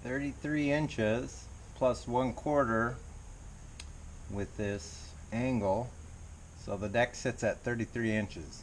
.33 plus 1/4 with this angle, so the deck sits at 33 inches.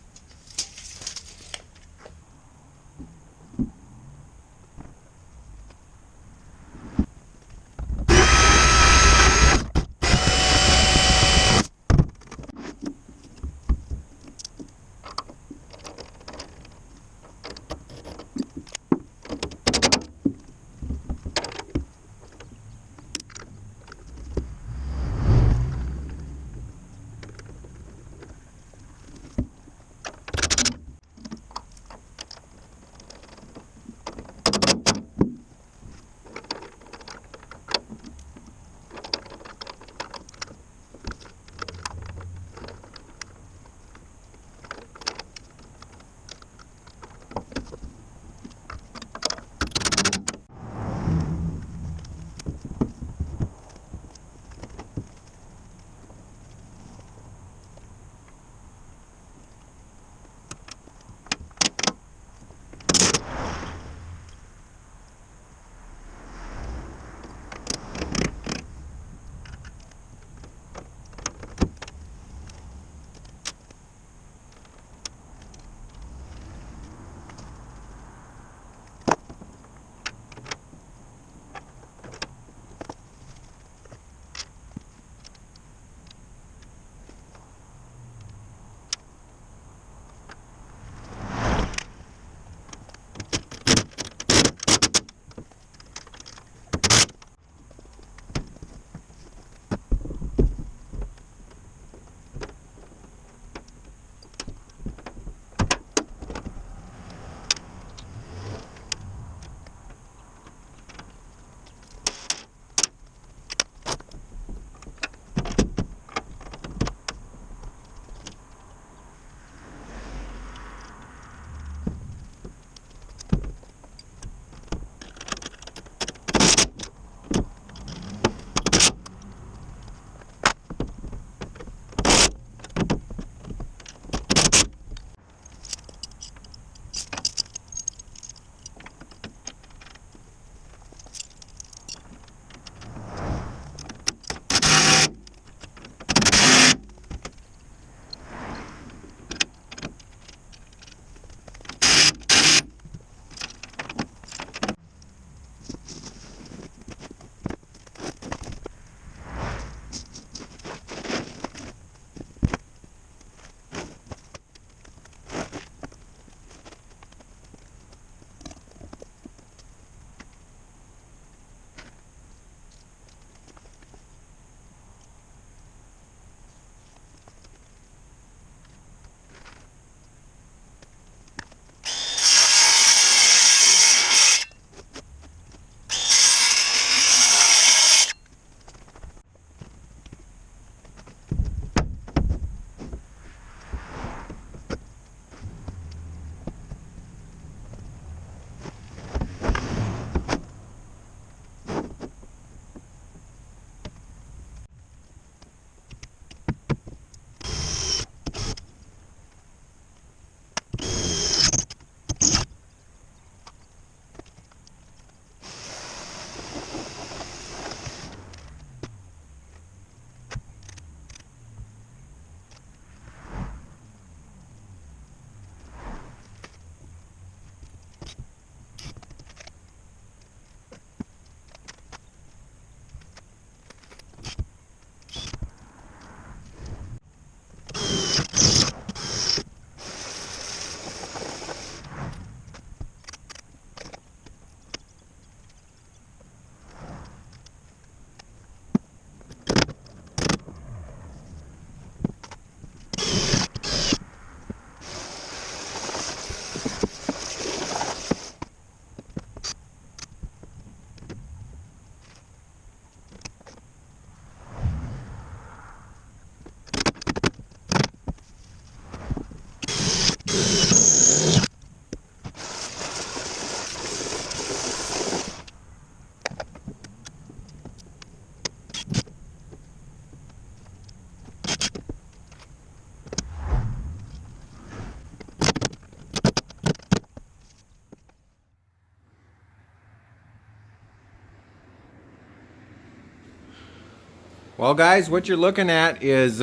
Well, guys, what you're looking at is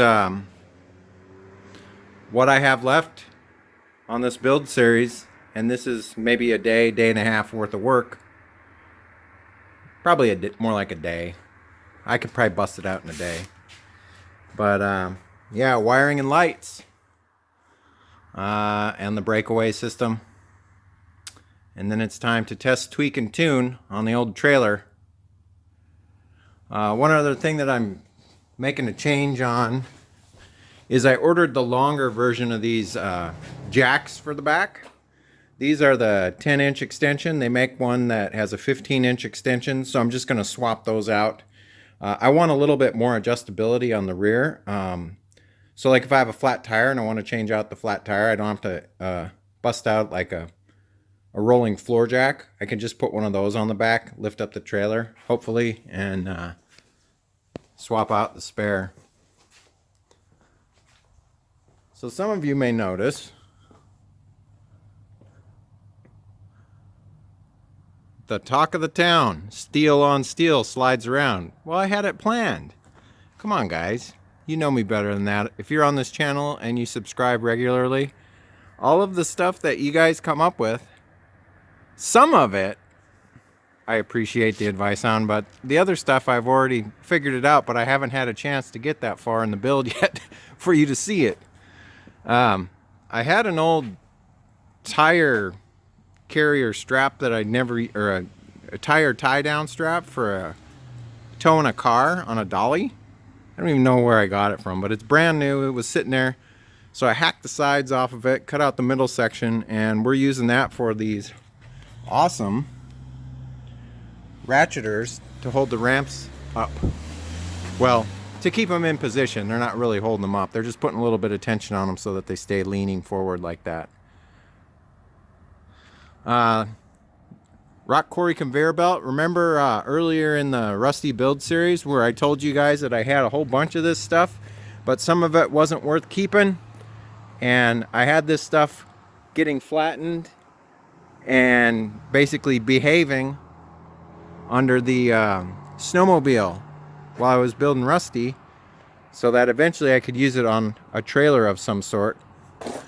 what I have left on this build series, and this is maybe a day, day and a half worth of work. Probably more like a day. I could probably bust it out in a day. But yeah, wiring and lights, and the breakaway system, and then it's time to test, tweak, and tune on the old trailer. One other thing that I'm making a change on is I ordered the longer version of these jacks for the back. These are the 10-inch extension. They make one that has a 15-inch extension, so I'm just going to swap those out. I want a little bit more adjustability on the rear. So like if I have a flat tire and I want to change out the flat tire, I don't have to bust out like a rolling floor jack. I can just put one of those on the back, lift up the trailer, hopefully, and swap out the spare. So some of you may notice the talk of the town, steel on steel slides around. Well, I had it planned. Come on, guys. You know me better than that. If you're on this channel and you subscribe regularly, all of the stuff that you guys come up with, some of it I appreciate the advice on, but the other stuff I've already figured it out, but I haven't had a chance to get that far in the build yet for you to see it. I had an old tire carrier strap that I never, or a tire tie down strap for towing a car on a dolly. I don't even know where I got it from, but it's brand new. It was sitting there. So I hacked the sides off of it, cut out the middle section, and we're using that for these awesome ratcheters to hold the ramps up. Well, to keep them in position. They're not really holding them up. They're just putting a little bit of tension on them so that they stay leaning forward like that. Rock quarry conveyor belt. Remember earlier in the Rusty build series where I told you guys that I had a whole bunch of this stuff, but some of it wasn't worth keeping, and I had this stuff getting flattened and basically behaving under the snowmobile while I was building Rusty, so that eventually I could use it on a trailer of some sort,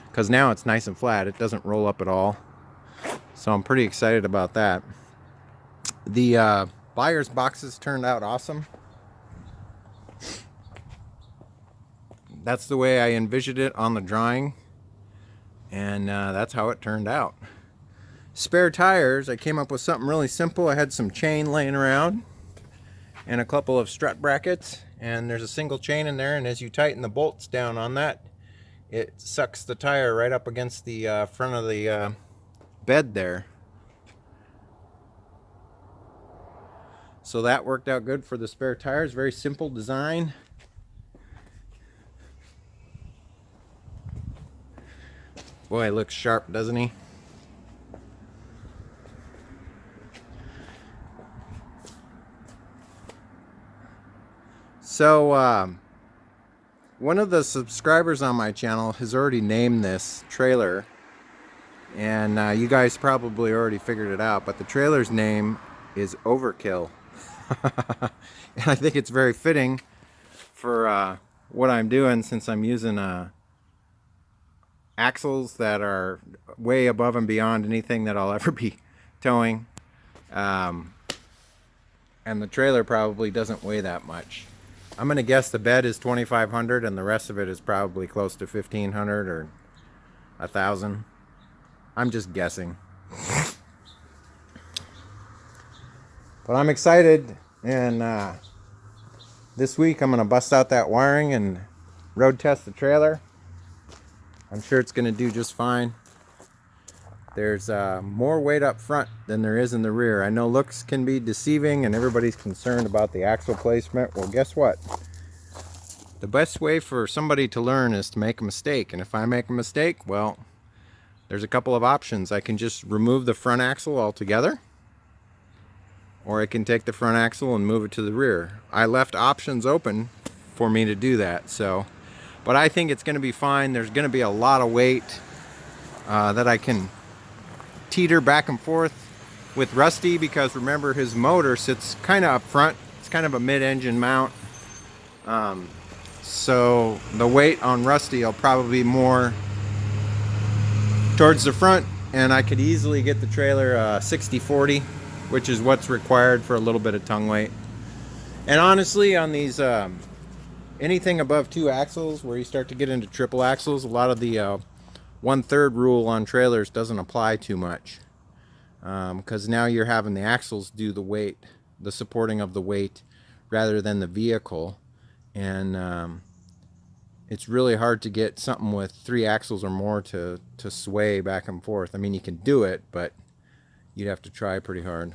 because now it's nice and flat. It doesn't roll up at all. So I'm pretty excited about that. The buyer's boxes turned out awesome. That's the way I envisioned it on the drawing, and that's how it turned out. Spare tires, I came up with something really simple. I had some chain laying around and a couple of strut brackets, and there's a single chain in there, and as you tighten the bolts down on that, it sucks the tire right up against the front of the bed there. So that worked out good for the spare tires. Very simple design. Boy, he looks sharp, doesn't he? So one of the subscribers on my channel has already named this trailer, and you guys probably already figured it out, but the trailer's name is Overkill. And I think it's very fitting for what I'm doing, since I'm using axles that are way above and beyond anything that I'll ever be towing, and the trailer probably doesn't weigh that much. I'm gonna guess the bed is 2,500 and the rest of it is probably close to 1,500 or 1,000. I'm just guessing. But I'm excited, and this week I'm gonna bust out that wiring and road test the trailer. I'm sure it's gonna do just fine. There's more weight up front than there is in the rear. I know looks can be deceiving and everybody's concerned about the axle placement. Well, guess what? The best way for somebody to learn is to make a mistake. And if I make a mistake, well, there's a couple of options. I can just remove the front axle altogether, or I can take the front axle and move it to the rear. I left options open for me to do that. But I think it's going to be fine. There's going to be a lot of weight that I can teeter back and forth with Rusty, because remember, his motor sits kind of up front. It's kind of a mid-engine mount, So the weight on Rusty will probably be more towards the front, and I could easily get the trailer 60-40, which is what's required for a little bit of tongue weight. And honestly, on these anything above 2 axles, where you start to get into triple axles, a lot of the 1/3 rule on trailers doesn't apply too much, because now you're having the axles do the weight, the supporting of the weight, rather than the vehicle. And it's really hard to get something with 3 axles or more to sway back and forth. I mean, you can do it, but you'd have to try pretty hard.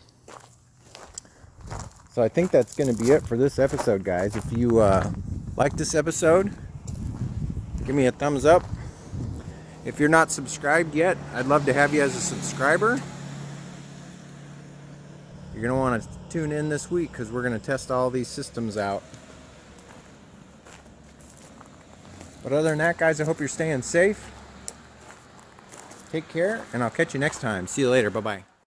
So I think that's going to be it for this episode, guys. If you like this episode, give me a thumbs up. If you're not subscribed yet, I'd love to have you as a subscriber. You're going to want to tune in this week, because we're going to test all these systems out. But other than that, guys, I hope you're staying safe. Take care, and I'll catch you next time. See you later. Bye-bye.